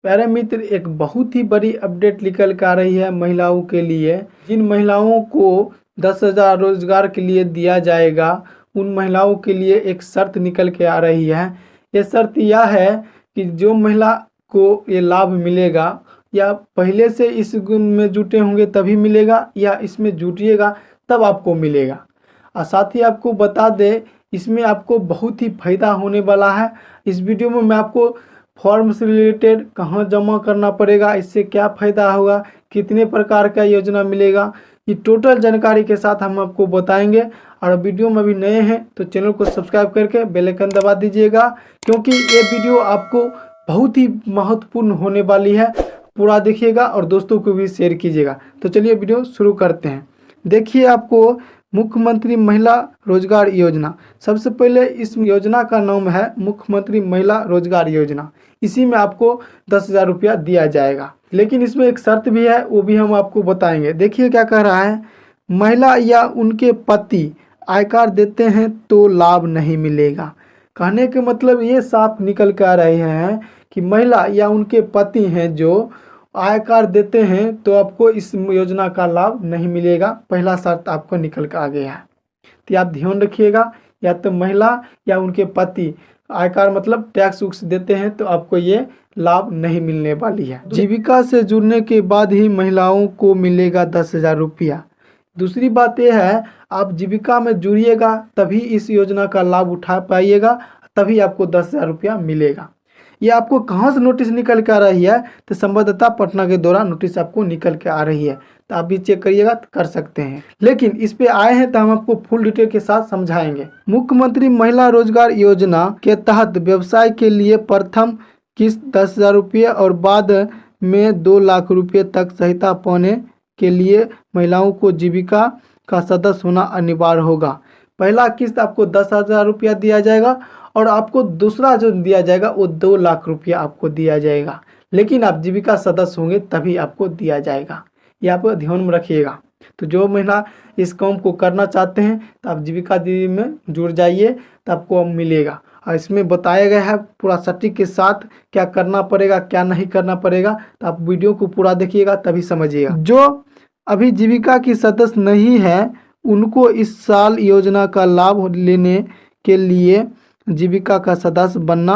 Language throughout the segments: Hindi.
प्यारे मित्र, एक बहुत ही बड़ी अपडेट निकल कर आ रही है महिलाओं के लिए। जिन महिलाओं को 10,000 रोजगार के लिए दिया जाएगा, उन महिलाओं के लिए एक शर्त निकल के आ रही है। ये शर्त यह है कि जो महिला को ये लाभ मिलेगा, या पहले से इस गुण में जुटे होंगे तभी मिलेगा, या इसमें जुटिएगा तब आपको मिलेगा। और साथ ही आपको बता दें, इसमें आपको बहुत ही फायदा होने वाला है। इस वीडियो में मैं आपको फॉर्म से रिलेटेड कहाँ जमा करना पड़ेगा, इससे क्या फ़ायदा होगा, कितने प्रकार का योजना मिलेगा, ये टोटल जानकारी के साथ हम आपको बताएंगे। और वीडियो में भी नए हैं तो चैनल को सब्सक्राइब करके बेल आइकन दबा दीजिएगा, क्योंकि ये वीडियो आपको बहुत ही महत्वपूर्ण होने वाली है। पूरा देखिएगा और दोस्तों को भी शेयर कीजिएगा। तो चलिए वीडियो शुरू करते हैं। देखिए, आपको मुख्यमंत्री महिला रोजगार योजना, सबसे पहले इस योजना का नाम है मुख्यमंत्री महिला रोजगार योजना। इसी में आपको 10,000 रुपया दिया जाएगा, लेकिन इसमें एक शर्त भी है, वो भी हम आपको बताएंगे। देखिए क्या कह रहा है, महिला या उनके पति आयकर देते हैं तो लाभ नहीं मिलेगा। कहने के मतलब ये साफ निकल कर आ रहे हैं कि महिला या उनके पति हैं जो आयकर देते हैं तो आपको इस योजना का लाभ नहीं मिलेगा। पहला शर्त आपको निकल कर आ गया है, तो आप ध्यान रखिएगा। या तो महिला या उनके पति आयकर मतलब टैक्स उक्स देते हैं तो आपको ये लाभ नहीं मिलने वाली है। जीविका से जुड़ने के बाद ही महिलाओं को मिलेगा 10,000 रुपया। दूसरी बात यह है, आप जीविका में जुड़िएगा तभी इस योजना का लाभ उठा पाइएगा, तभी आपको 10,000 रुपया मिलेगा। ये आपको कहाँ से नोटिस निकल के आ रही है, तो संवाददाता पटना के द्वारा नोटिस आपको निकल के आ रही है, तो आप भी चेक करिएगा तो कर सकते हैं। लेकिन इस पे आए हैं तो हम आपको फुल डिटेल के साथ समझाएंगे। मुख्यमंत्री महिला रोजगार योजना के तहत व्यवसाय के लिए प्रथम किस्त 10,000 रुपये और बाद में 2 लाख रुपये तक सहायता पाने के लिए महिलाओं को जीविका का सदस्य होना अनिवार्य होगा। पहला किस्त आपको 10,000 रुपया दिया जाएगा और आपको दूसरा जो दिया जाएगा वो 2 लाख रुपया आपको दिया जाएगा, लेकिन आप जीविका सदस्य होंगे तभी आपको दिया जाएगा। ये आप ध्यान में रखिएगा। तो जो महिला इस काम को करना चाहते हैं तो आप जीविका दीदी में जुड़ जाइए, तो आपको मिलेगा। और इसमें बताया गया है पूरा सटीक के साथ क्या करना पड़ेगा क्या नहीं करना पड़ेगा, तो आप वीडियो को पूरा देखिएगा तभी समझिएगा। जो अभी जीविका की सदस्य नहीं है उनको इस साल योजना का लाभ लेने के लिए जीविका का सदस्य बनना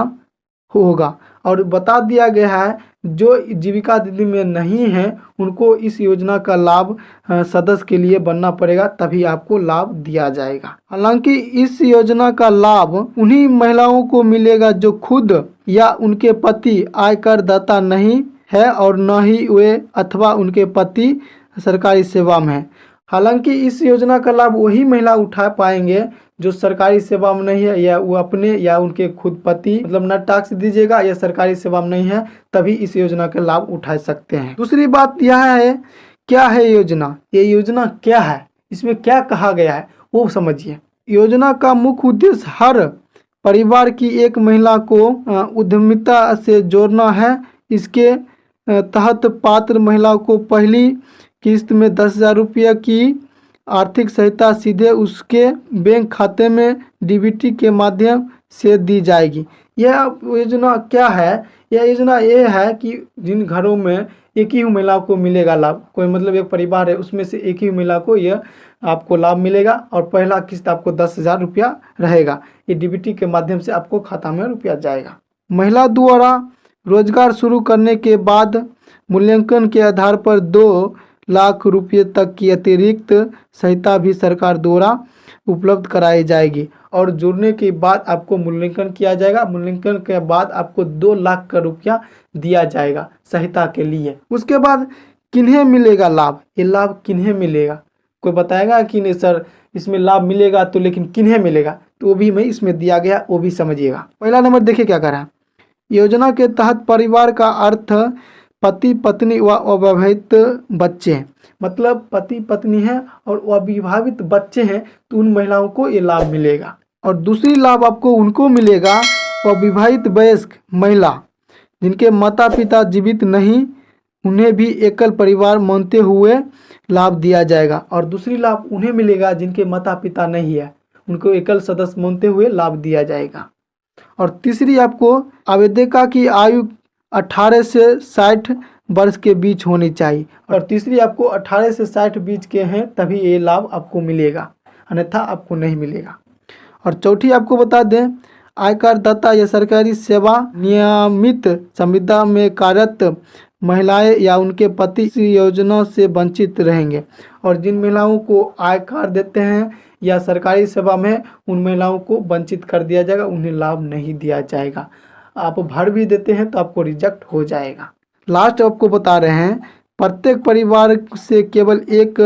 होगा। और बता दिया गया है जो जीविका दीदी में नहीं है उनको इस योजना का लाभ सदस्य के लिए बनना पड़ेगा, तभी आपको लाभ दिया जाएगा। हालांकि इस योजना का लाभ उन्हीं महिलाओं को मिलेगा जो खुद या उनके पति आयकर दाता नहीं है और न ही वे अथवा उनके पति सरकारी सेवा में है। हालांकि इस योजना का लाभ वही महिला उठा पाएंगे जो सरकारी सेवा में नहीं है, या वो अपने या उनके खुद पति मतलब न टैक्स दीजिएगा या सरकारी सेवा में नहीं है, तभी इस योजना का लाभ उठा सकते हैं। दूसरी बात यह है, क्या है योजना, ये योजना क्या है, इसमें क्या कहा गया है वो समझिए। योजना का मुख्य उद्देश्य हर परिवार की एक महिला को उद्यमिता से जोड़ना है। इसके तहत पात्र महिला को पहली किस्त में 10,000 रुपये की आर्थिक सहायता सीधे उसके बैंक खाते में डीबीटी के माध्यम से दी जाएगी। यह योजना क्या है, यह योजना ये है कि जिन घरों में एक ही महिला को मिलेगा लाभ, कोई मतलब एक परिवार है उसमें से एक ही महिला को यह आपको लाभ मिलेगा, और पहला किस्त आपको 10,000 रुपया रहेगा। ये डीबीटी के माध्यम से आपको खाता में रुपया जाएगा। महिला द्वारा रोजगार शुरू करने के बाद मूल्यांकन के आधार पर 2 लाख रुपये तक की अतिरिक्त सहायता भी सरकार द्वारा उपलब्ध कराई जाएगी। और जुड़ने के बाद आपको मूल्यांकन किया जाएगा, मूल्यांकन के बाद आपको 2 लाख का रुपया दिया जाएगा सहायता के लिए। उसके बाद किन्हें मिलेगा लाभ, ये लाभ किन्हें मिलेगा, कोई बताएगा कि नहीं सर इसमें लाभ मिलेगा, तो लेकिन किन्हें मिलेगा, तो वो भी मैं इसमें दिया गया वो भी समझिएगा। पहला नंबर देखिए क्या कर रहा है, योजना के तहत परिवार का अर्थ पति पत्नी व अविवाहित बच्चे हैं। मतलब पति पत्नी है और अविवाहित बच्चे हैं तो उन महिलाओं को ये लाभ मिलेगा। और दूसरी लाभ आपको उनको मिलेगा अविवाहित वयस्क महिला जिनके माता पिता जीवित नहीं, उन्हें भी एकल परिवार मानते हुए लाभ दिया जाएगा। और दूसरी लाभ उन्हें मिलेगा जिनके माता पिता नहीं है, उनको एकल सदस्य मानते हुए लाभ दिया जाएगा। और तीसरी आपको आवेदिका की आयु 18 से 60 वर्ष के बीच होनी चाहिए। और तीसरी आपको 18 से 60 बीच के हैं तभी ये लाभ आपको मिलेगा, अन्यथा आपको नहीं मिलेगा। और चौथी आपको बता दें, आयकर दाता या सरकारी सेवा नियमित संविदा में कार्यरत महिलाएं या उनके पति इस योजना से वंचित रहेंगे। और जिन महिलाओं को आयकर देते हैं या सरकारी सेवा में, उन महिलाओं को वंचित कर दिया जाएगा, उन्हें लाभ नहीं दिया जाएगा। आप भर भी देते हैं तो आपको रिजेक्ट हो जाएगा। लास्ट आपको बता रहे हैं, प्रत्येक परिवार से केवल एक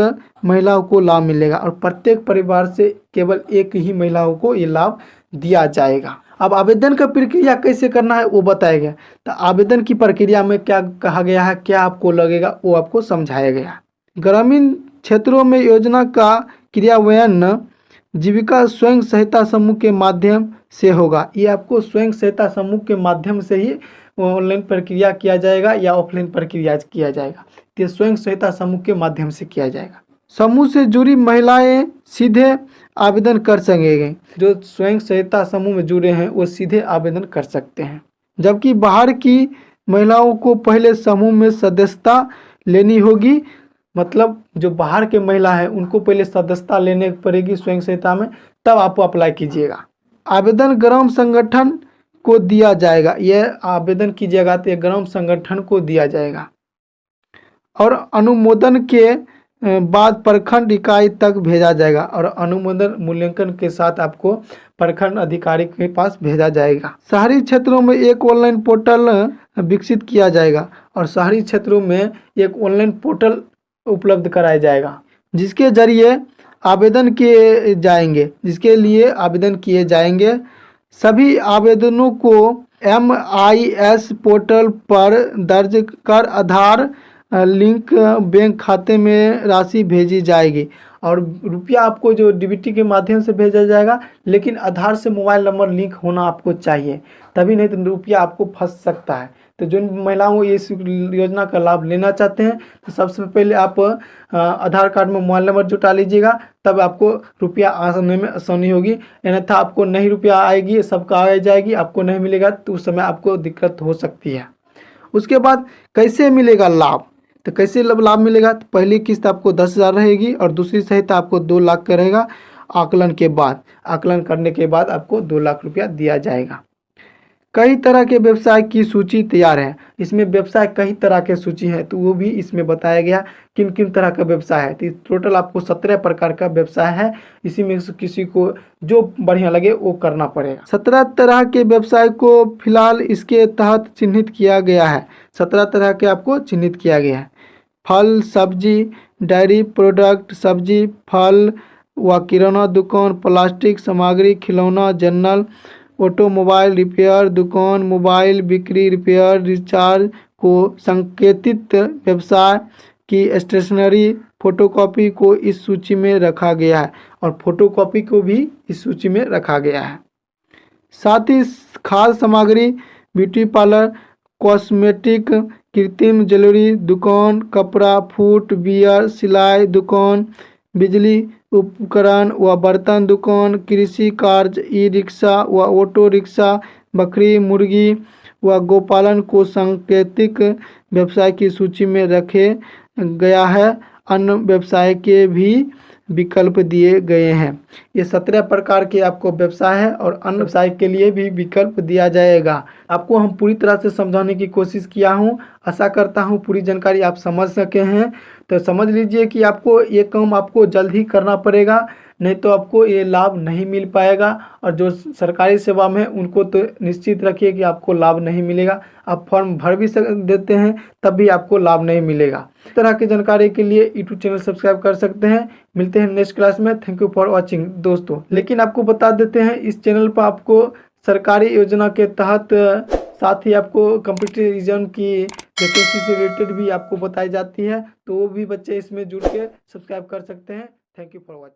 महिला को लाभ मिलेगा और प्रत्येक परिवार से केवल एक ही महिलाओं को ये लाभ दिया जाएगा। अब आवेदन का प्रक्रिया कैसे करना है वो बताया गया। तो आवेदन की प्रक्रिया में क्या कहा गया है, क्या आपको लगेगा, वो आपको समझाया गया। ग्रामीण क्षेत्रों में योजना का क्रियान्वयन जीविका स्वयं सहायता समूह के माध्यम से होगा। ये आपको स्वयं सहायता समूह के माध्यम से ही ऑनलाइन प्रक्रिया किया जाएगा या ऑफलाइन प्रक्रिया किया जाएगा। ये स्वयं सहायता समूह के माध्यम से किया जाएगा। समूह से जुड़ी महिलाएं सीधे आवेदन कर सकेंगे। जो स्वयं सहायता समूह में जुड़े हैं वो सीधे आवेदन कर सकते हैं, जबकि बाहर की महिलाओं को पहले समूह में सदस्यता लेनी होगी। मतलब जो बाहर के महिला है उनको पहले सदस्यता लेने पड़ेगी स्वयं सहायता में, तब आप अप्लाई कीजिएगा। आवेदन ग्राम संगठन को दिया जाएगा। यह आवेदन कीजिएगा तो ग्राम संगठन को दिया जाएगा और अनुमोदन के बाद प्रखंड इकाई तक भेजा जाएगा। और अनुमोदन मूल्यांकन के साथ आपको प्रखंड अधिकारी के पास भेजा जाएगा। शहरी क्षेत्रों में एक ऑनलाइन पोर्टल विकसित किया जाएगा और शहरी क्षेत्रों में एक ऑनलाइन पोर्टल उपलब्ध कराया जाएगा जिसके जरिए आवेदन जिसके लिए आवेदन किए जाएंगे। सभी आवेदनों को MIS पोर्टल पर दर्ज कर आधार लिंक बैंक खाते में राशि भेजी जाएगी। और रुपया आपको जो DBT के माध्यम से भेजा जाएगा, लेकिन आधार से मोबाइल नंबर लिंक होना आपको चाहिए, तभी नहीं तो रुपया आपको फंस सकता है। तो जो महिलाओं इस योजना का लाभ लेना चाहते हैं तो सबसे पहले आप आधार कार्ड में मोबाइल नंबर जुटा लीजिएगा, तब आपको रुपया आने में आसानी होगी। अन्यथा आपको नहीं रुपया आएगी, सबका आ जाएगी, आपको नहीं मिलेगा तो उस समय आपको दिक्कत हो सकती है। उसके बाद कैसे मिलेगा लाभ, तो कैसे लाभ मिलेगा, तो पहली किस्त आपको 10,000 रहेगी और दूसरी सहायता आपको 2 लाख का रहेगा। आकलन करने के बाद आपको 2 लाख रुपया दिया जाएगा। कई तरह के व्यवसाय की सूची तैयार है। इसमें व्यवसाय कई तरह के सूची है, तो वो भी इसमें बताया गया किन किन तरह का व्यवसाय है। तो टोटल आपको 17 प्रकार का व्यवसाय है। इसी में से किसी को जो बढ़िया लगे वो करना पड़ेगा। 17 तरह के व्यवसाय को फिलहाल इसके तहत चिन्हित किया गया है। 17 तरह के आपको चिन्हित किया गया है। फल, सब्जी, डेयरी प्रोडक्ट, सब्जी, फल व किराना दुकान, प्लास्टिक सामग्री, खिलौना, जनरल, ऑटोमोबाइल रिपेयर दुकान, मोबाइल बिक्री, रिपेयर, रिचार्ज को संकेतित व्यवसाय की स्टेशनरी, फोटोकॉपी को इस सूची में रखा गया है और फोटोकॉपी को भी इस सूची में रखा गया है। साथ ही खाद्य सामग्री, ब्यूटी पार्लर, कॉस्मेटिक, कृत्रिम ज्वेलरी दुकान, कपड़ा, फूट बियर, सिलाई दुकान, बिजली उपकरण व बर्तन दुकान, कृषि कार्य, ई रिक्शा व ऑटो रिक्शा, बकरी मुर्गी व गोपालन को सांकेतिक व्यवसाय की सूची में रखे गया है। अन्य व्यवसाय के भी विकल्प दिए गए हैं। ये 17 प्रकार के आपको व्यवसाय है और अन्य व्यवसाय के लिए भी विकल्प दिया जाएगा। आपको हम पूरी तरह से समझाने की कोशिश किया हूँ। आशा करता हूँ पूरी जानकारी आप समझ सके हैं। तो समझ लीजिए कि आपको ये काम आपको जल्द ही करना पड़ेगा, नहीं तो आपको ये लाभ नहीं मिल पाएगा। और जो सरकारी सेवा में उनको तो निश्चित रखिए कि आपको लाभ नहीं मिलेगा। आप फॉर्म भर भी देते हैं तब भी आपको लाभ नहीं मिलेगा। इस तरह की जानकारी के लिए यूट्यूब चैनल सब्सक्राइब कर सकते हैं। मिलते हैं नेक्स्ट क्लास में। थैंक यू फॉर वॉचिंग दोस्तों। लेकिन आपको बता देते हैं इस चैनल पर आपको सरकारी योजना के तहत साथ ही आपको कॉम्पिटिटिव एग्जाम की वैकेंसी से रिलेटेड भी आपको बताई जाती है, तो वो भी बच्चे इसमें जुड़ के सब्सक्राइब कर सकते हैं। Thank you for watching.